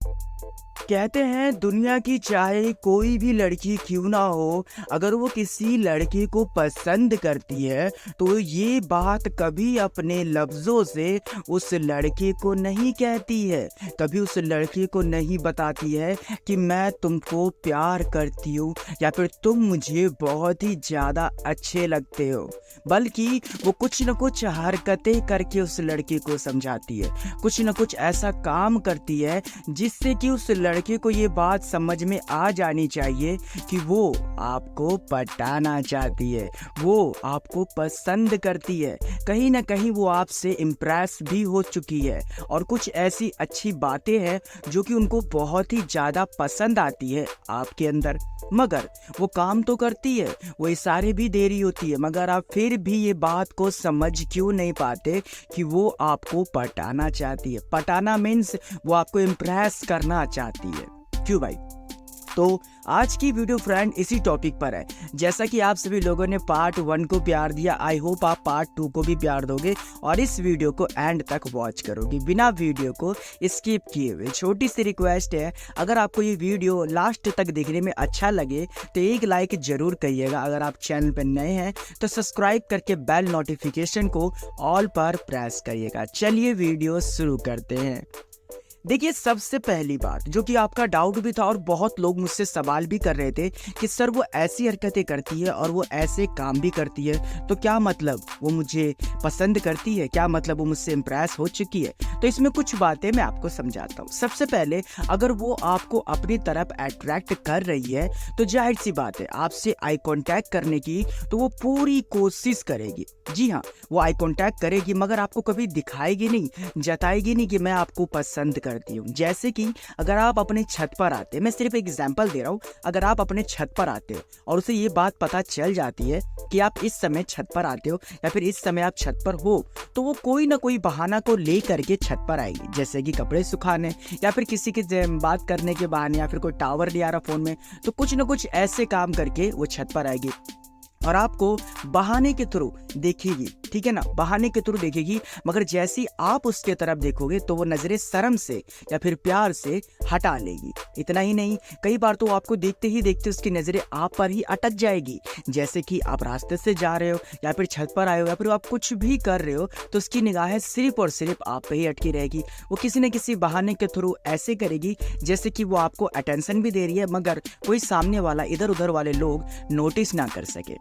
कहते हैं दुनिया की चाहे कोई भी लड़की क्यों ना हो, अगर वो किसी लड़के को पसंद करती है तो ये बात कभी अपने लफ्ज़ों से उस लड़के को नहीं कहती है, कभी उस लड़के को नहीं बताती है कि मैं तुमको प्यार करती हूँ या फिर तुम मुझे बहुत ही ज़्यादा अच्छे लगते हो। बल्कि वो कुछ न कुछ हरकतें करके उस लड़के को समझाती है, कुछ न कुछ ऐसा काम करती है जिससे कि उस लड़के को ये बात समझ में आ जानी चाहिए कि वो आपको पटाना चाहती है, वो आपको पसंद करती है, कहीं ना कहीं वो आपसे इम्प्रेस भी हो चुकी है और कुछ ऐसी अच्छी बातें हैं जो कि उनको बहुत ही ज़्यादा पसंद आती है आपके अंदर। मगर वो काम तो करती है, वो इशारे भी दे रही होती है, मगर आप फिर भी ये बात को समझ क्यों नहीं पाते कि वो आपको पटाना चाहती है। पटाना मीन्स वो आपको इम्प्रेस करना चाहती है। क्यों भाई? तो आज की वीडियो फ्रेंड इसी टॉपिक पर है। जैसा कि आप सभी लोगों ने पार्ट 1 को प्यार दिया, आई होप आप पार्ट 2 को भी प्यार दोगे और इस वीडियो को एंड तक वॉच करोगे बिना वीडियो को स्किप किए हुए। छोटी सी रिक्वेस्ट है, अगर आपको ये वीडियो लास्ट तक देखने में अच्छा लगे तो एक लाइक जरूर करिएगा। अगर आप चैनल पर नए हैं तो सब्सक्राइब करके बेल नोटिफिकेशन को ऑल पर प्रेस करिएगा। चलिए वीडियो शुरू करते हैं। देखिए, सबसे पहली बात जो कि आपका डाउट भी था और बहुत लोग मुझसे सवाल भी कर रहे थे कि सर वो ऐसी हरकतें करती है और वो ऐसे काम भी करती है तो क्या मतलब वो मुझे पसंद करती है, क्या मतलब वो मुझसे इम्प्रेस हो चुकी है? तो इसमें कुछ बातें मैं आपको समझाता हूँ। सबसे पहले, अगर वो आपको अपनी तरफ अट्रैक्ट कर रही है तो जाहिर सी बात है आपसे आई कांटेक्ट करने की तो वो पूरी कोशिश करेगी। जी हाँ, वो आई कांटेक्ट करेगी मगर आपको कभी दिखाएगी नहीं, जताएगी नहीं कि मैं आपको पसंद करती हूँ। जैसे कि अगर आप अपने छत पर आते, मैं सिर्फ एग्जांपल दे रहा हूँ, अगर आप अपने छत पर आते हो और उसे ये बात पता चल जाती है कि आप इस समय छत पर आते हो या फिर इस समय आप छत पर हो, तो वो कोई ना कोई बहाना को ले करके छत पर आएगी, जैसे कि कपड़े सुखाने या फिर किसी की बात करने के बहाने या फिर कोई टावर नहीं आ रहा फोन में, तो कुछ ना कुछ ऐसे काम करके वो छत पर आएगी और आपको बहाने के थ्रू देखेगी। ठीक है ना, बहाने के थ्रू देखेगी, मगर जैसी आप उसके तरफ देखोगे तो वो नजरें शर्म से या फिर प्यार से हटा लेगी। इतना ही नहीं, कई बार तो आपको देखते ही देखते उसकी नजरें आप पर ही अटक जाएगी। जैसे कि आप रास्ते से जा रहे हो या फिर छत पर आए हो या फिर आप कुछ भी कर रहे हो तो उसकी निगाहें सिर्फ और सिर्फ आप पे ही अटकी रहेगी। वो किसी न किसी बहाने के थ्रू ऐसे करेगी जैसे कि वो आपको अटेंशन भी दे रही है मगर कोई सामने वाला, इधर उधर वाले लोग नोटिस ना कर सके।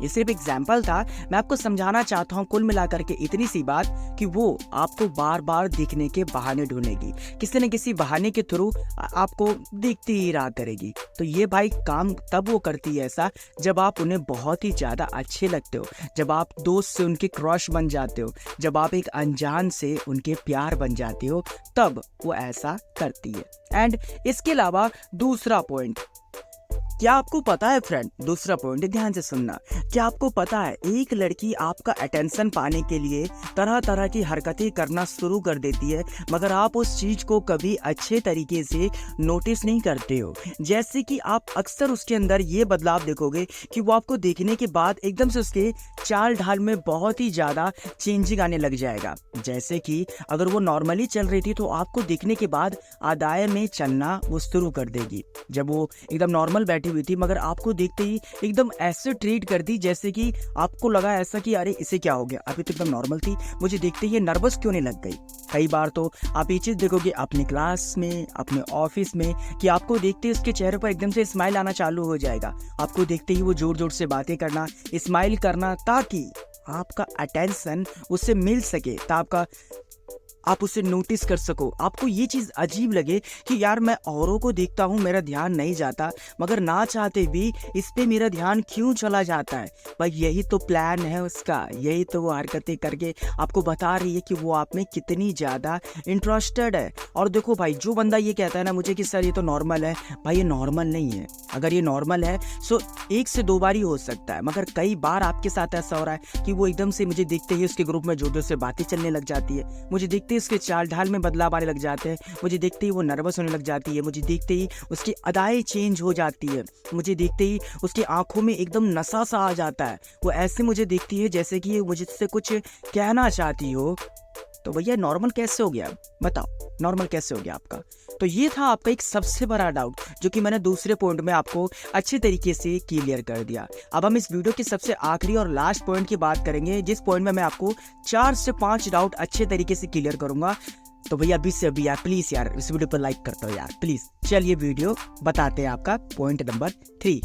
ये सिर्फ एग्जाम्पल था, मैं आपको समझाना चाहता हूँ कुल मिलाकर के इतनी सी बात कि वो आपको बार बार दिखने के बहाने ढूंढेगी, किसी न किसी बहाने के थ्रू आपको देखती ही रहा करेगी। तो ये भाई काम तब वो करती है ऐसा जब आप उन्हें बहुत ही ज़्यादा अच्छे लगते हो, जब आप दोस्त से उनके क्रश बन जाते हो, जब आप एक अनजान से उनके प्यार बन जाते हो, तब वो ऐसा करती है। एंड इसके अलावा दूसरा पॉइंट, क्या आपको पता है फ्रेंड, दूसरा पॉइंट ध्यान से सुनना, क्या आपको पता है एक लड़की आपका अटेंशन पाने के लिए तरह तरह की हरकतें करना शुरू कर देती है मगर आप उस चीज को कभी अच्छे तरीके से नोटिस नहीं करते हो। जैसे कि आप अक्सर उसके अंदर ये बदलाव देखोगे कि वो आपको देखने के बाद एकदम से उसके चाल ढाल में बहुत ही ज्यादा चेंजिंग आने लग जाएगा। जैसे कि अगर वो नॉर्मली चल रही थी तो आपको देखने के बाद आदाए में चलना वो शुरू कर देगी। जब वो एकदम नॉर्मल बैठी हुई थी मगर आपको देखते ही एकदम ऐसे ट्रीट कर दी जैसे कि आपको लगा ऐसा कि अरे इसे क्या हो गया, अभी तो एकदम नॉर्मल थी, मुझे देखते ही नर्वस क्यों नहीं लग गई। कई बार तो आप ये चीज देखोगे अपने क्लास में, अपने ऑफिस में, कि आपको देखते ही उसके चेहरे पर एकदम से स्माइल आना चालू हो जाएगा। आपको देखते ही वो जोर जोर से बातें करना, स्माइल करना, ताकि आपका अटेंशन उससे मिल सके, आप उसे नोटिस कर सको। आपको ये चीज़ अजीब लगे कि यार मैं औरों को देखता हूँ, मेरा ध्यान नहीं जाता, मगर ना चाहते भी इस पे मेरा ध्यान क्यों चला जाता है। भाई यही तो प्लान है उसका, यही तो वो हरकतें करके आपको बता रही है कि वो आप में कितनी ज़्यादा इंटरेस्टेड है। और देखो भाई, जो बंदा ये कहता है ना मुझे कि सर ये तो नॉर्मल है, भाई ये नॉर्मल नहीं है। अगर ये नॉर्मल है सो 1 से 2 बार ही हो सकता है, मगर कई बार आपके साथ ऐसा हो रहा है कि वो एकदम से मुझे देखते ही उसके ग्रुप में जोर जोर से बातें चलने लग जाती है, मुझे देखते ही उसके चाल ढाल में बदलाव आने लग जाते हैं, मुझे देखते ही वो नर्वस होने लग जाती है, मुझे देखते ही उसकी अदाएं चेंज हो जाती है, मुझे देखते ही उसकी आंखों में एकदम नशा सा आ जाता है। वो ऐसे मुझे देखती है जैसे कि ये मुझसे कुछ कहना चाहती हो तो भैया नॉर्मल कैसे हो गया, बताओ नॉर्मल कैसे हो गया आपका। तो ये था आपका एक सबसे बड़ा डाउट जो कि मैंने दूसरे पॉइंट में आपको अच्छे तरीके से क्लियर कर दिया। अब हम इस वीडियो के सबसे आखिरी और लास्ट पॉइंट की बात करेंगे, जिस पॉइंट में मैं आपको 4 से 5 डाउट अच्छे तरीके से क्लियर करूंगा। तो भैया अभी से अभी यार प्लीज यार इस वीडियो पर लाइक करते हो यार प्लीज। चलिए वीडियो बताते हैं आपका पॉइंट नंबर 3।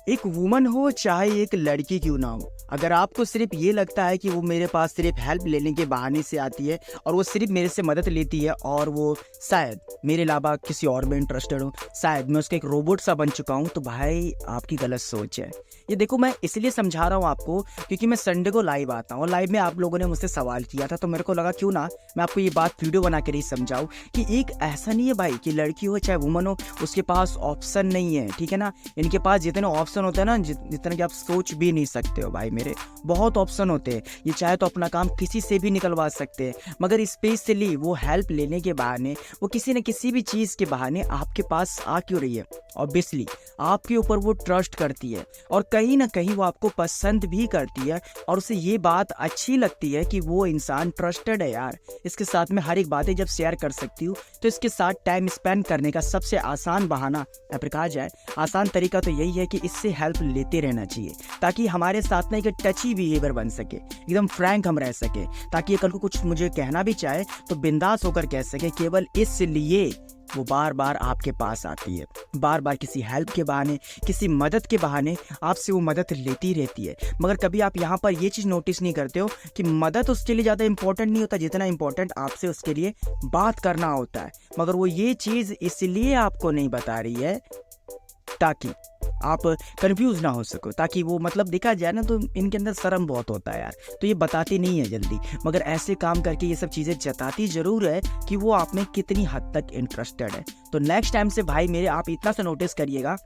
एक वुमन हो चाहे एक लड़की क्यों ना हो, अगर आपको सिर्फ ये लगता है कि वो मेरे पास सिर्फ हेल्प लेने के बहाने से आती है और वो सिर्फ मेरे से मदद लेती है और वो शायद मेरे अलावा किसी और में इंटरेस्टेड हो, शायद मैं उसका एक रोबोट सा बन चुका हूँ, तो भाई आपकी गलत सोच है। ये देखो मैं इसलिए समझा रहा हूँ आपको क्योंकि मैं संडे को लाइव आता हूँ और लाइव में आप लोगों ने मुझसे सवाल किया था, तो मेरे को लगा क्यों ना मैं आपको ये बात वीडियो बना कर ही समझाऊँ कि एक ऐसा नहीं है भाई कि लड़की हो चाहे वुमन हो उसके पास ऑप्शन नहीं है, ठीक है ना। इनके पास जितने ऑप्शन होते हैं ना, जितने कि आप सोच भी नहीं सकते हो भाई मेरे, बहुत ऑप्शन होते हैं। ये चाहे तो अपना काम किसी से भी निकलवा सकते हैं, मगर स्पेशली वो हेल्प लेने के बहाने, वो किसी न किसी भी चीज़ के बहाने आपके पास आ क्यों रही है। ऑब्वियसली आपके ऊपर वो ट्रस्ट करती है और कहीं ना कहीं वो आपको पसंद भी करती है और उसे ये बात अच्छी लगती है कि वो इंसान ट्रस्टेड है यार, इसके साथ में हर एक बातें जब शेयर कर सकती हूँ, तो इसके साथ टाइम स्पेंड करने का सबसे आसान बहाना या फिर कहा जाए आसान तरीका तो यही है कि इससे हेल्प लेते रहना चाहिए, ताकि हमारे साथ में एक टची बिहेवियर बन सके, एकदम फ्रैंक हम रह सके, ताकि कल को कुछ मुझे कहना भी चाहे तो बिंदास होकर कह सके। केवल इसलिए वो बार बार आपके पास आती है, बार बार किसी हेल्प के बहाने, किसी मदद के बहाने आपसे वो मदद लेती रहती है। मगर कभी आप यहाँ पर ये चीज़ नोटिस नहीं करते हो कि मदद उसके लिए ज़्यादा इंपॉर्टेंट नहीं होता जितना इंपॉर्टेंट आपसे उसके लिए बात करना होता है। मगर वो ये चीज़ इसलिए आपको नहीं बता रही है ताकि आप कंफ्यूज ना हो सको, ताकि वो मतलब देखा जाए ना तो इनके अंदर शर्म बहुत होता है यार, तो ये बताती नहीं है जल्दी, मगर ऐसे काम करके ये सब चीज़ें जताती ज़रूर है कि वो आप में कितनी हद तक इंटरेस्टेड है। तो नेक्स्ट टाइम से भाई मेरे आप इतना सा नोटिस करिएगा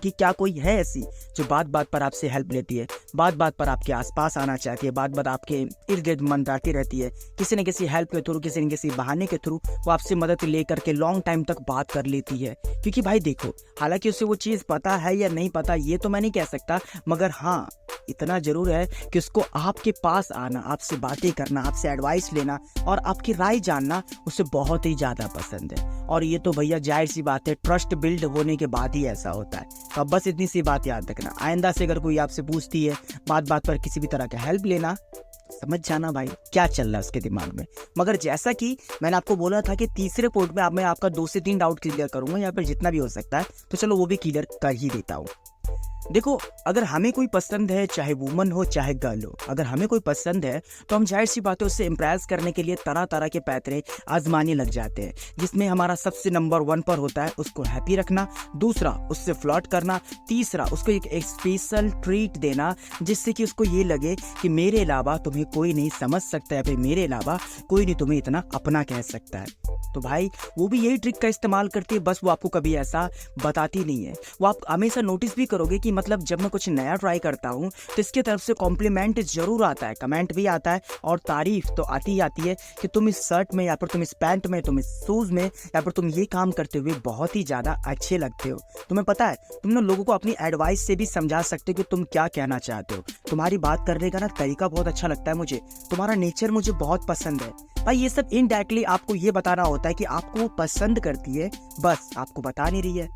कि क्या कोई है ऐसी जो बात बात पर आपसे हेल्प लेती है, बात बात पर आपके आसपास आना चाहती है, बात बात आपके इर्द गिर्द मंडराती रहती है, किसी न किसी हेल्प के थ्रू, किसी न किसी बहाने के थ्रू वो आपसे मदद ले करके लॉन्ग टाइम तक बात कर लेती है। क्योंकि भाई देखो, हालांकि उसे वो चीज़ पता है या नहीं पता ये तो मैं नहीं कह सकता, मगर हाँ इतना जरूर है कि उसको आपके पास आना, आपसे बातें करना, आपसे एडवाइस लेना और आपकी राय जानना उसे बहुत ही ज़्यादा पसंद है। और ये तो भैया जाहिर सी बात है, ट्रस्ट बिल्ड होने के बाद ही ऐसा होता है। तो अब बस इतनी सी बात याद रखना, आइंदा से अगर कोई आपसे पूछती है बात बात पर किसी भी तरह का हेल्प लेना, समझ जाना भाई क्या चल रहा है उसके दिमाग में। मगर जैसा कि मैंने आपको बोला था कि तीसरे पॉइंट में मैं आपका 2 से 3 डाउट क्लियर करूंगा या फिर जितना भी हो सकता है, तो चलो वो भी क्लियर कर ही देता हूँ। देखो, अगर हमें कोई पसंद है, चाहे वुमन हो चाहे गर्ल हो, अगर हमें कोई पसंद है तो हम जाहिर सी बात है उससे इम्प्रेस करने के लिए तरह तरह के पैतरे आजमाने लग जाते हैं, जिसमें हमारा सबसे नंबर 1 पर होता है उसको हैप्पी रखना, दूसरा उससे फ्लर्ट करना, तीसरा उसको एक स्पेशल ट्रीट देना जिससे कि उसको ये लगे कि मेरे अलावा तुम्हें कोई नहीं समझ सकता है, फिर मेरे अलावा कोई नहीं तुम्हें इतना अपना कह सकता है। तो भाई वो भी यही ट्रिक का इस्तेमाल करती है, बस वो आपको कभी ऐसा बताती नहीं है। वो आप हमेशा नोटिस भी करोगे कि मतलब जब मैं कुछ नया ट्राई करता हूँ तो इसके तरफ से कॉम्प्लीमेंट जरूर आता है, कमेंट भी आता है और तारीफ तो आती ही आती है कि तुम इस शर्ट में या फिर तुम इस पैंट में, तुम इस शूज में या फिर तुम ये काम करते हुए बहुत ही ज़्यादा अच्छे लगते हो। तुम्हें पता है तुम ना लोगों को अपनी एडवाइस से भी समझा सकते हो कि तुम क्या कहना चाहते हो। तुम्हारी बात करने का ना तरीका बहुत अच्छा लगता है मुझे, तुम्हारा नेचर मुझे बहुत पसंद है। भाई ये सब इनडायरेक्टली आपको ये बताना होता है कि आपको वो पसंद करती है, बस आपको बता नहीं रही है।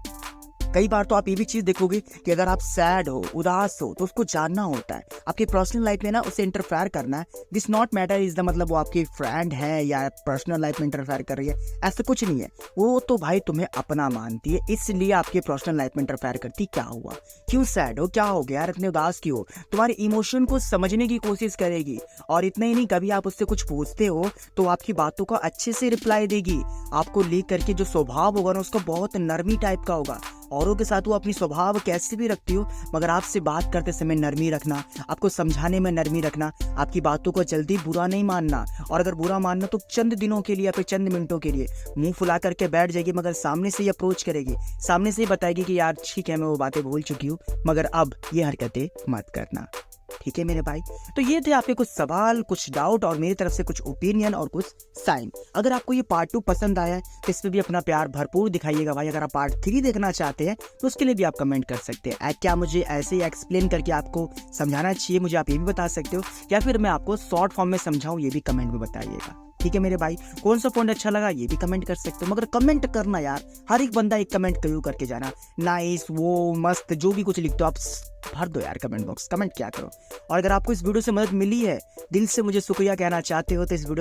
कई बार तो आप ये भी चीज़ देखोगे कि अगर आप सैड हो, उदास हो, तो उसको जानना होता है, आपकी पर्सनल लाइफ में ना उसे इंटरफेयर करना है। This not matter is the मतलब वो आपकी फ्रेंड है या पर्सनल लाइफ में इंटरफेयर कर रही है, ऐसा कुछ नहीं है। वो तो भाई तुम्हें अपना मानती है, इसलिए आपके पर्सनल लाइफ में इंटरफेयर करती। क्या हुआ, क्यों सैड हो, क्या हो गया यार, इतने उदास क्यों हो, तुम्हारे इमोशन को समझने की कोशिश करेगी। और इतना ही नहीं, कभी आप उससे कुछ पूछते हो तो आपकी बातों का अच्छे से रिप्लाई देगी। आपको लेकर के जो स्वभाव होगा ना उसका बहुत नरमी टाइप का होगा। औरों के साथ वो अपनी स्वभाव कैसे भी रखती हो, मगर आपसे बात करते समय नरमी रखना, आपको समझाने में नरमी रखना, आपकी बातों को जल्दी बुरा नहीं मानना। और अगर बुरा मानना तो चंद दिनों के लिए या फिर चंद मिनटों के लिए मुंह फुला करके बैठ जाएगी, मगर सामने से ही अप्रोच करेगी, सामने से ही बताएगी कि यार ठीक है मैं वो बातें भूल चुकी हूँ, मगर अब ये हरकतें मत करना। ठीक है मेरे भाई, तो ये थे आपके कुछ सवाल, कुछ डाउट और मेरी तरफ से कुछ ओपिनियन और कुछ साइन। अगर आपको ये पार्ट 2 पसंद आया है तो इस पे भी अपना प्यार भरपूर दिखाइएगा भाई। अगर आप पार्ट 3 देखना चाहते हैं तो उसके लिए भी आप कमेंट कर सकते हैं। क्या मुझे ऐसे ही एक्सप्लेन करके आपको समझाना चाहिए, मुझे आप ये भी बता सकते हो, या फिर मैं आपको शॉर्ट फॉर्म में समझाऊं, ये भी कमेंट में बताइएगा। ठीक है मेरे भाई, कौन सा पॉइंट अच्छा लगा ये भी कमेंट कर सकते हो, मगर कमेंट करना यार, हर एक बंदा एक कमेंट जरूर करके जाना। नाइस, वो मस्त, जो भी कुछ लिखते हो आप भर दो यार कमेंट बॉक्स, कमेंट क्या करो। और अगर आपको इस वीडियो से मदद मिली है, दिल से मुझे शुक्रिया कहना चाहते हो तो इस वीडियो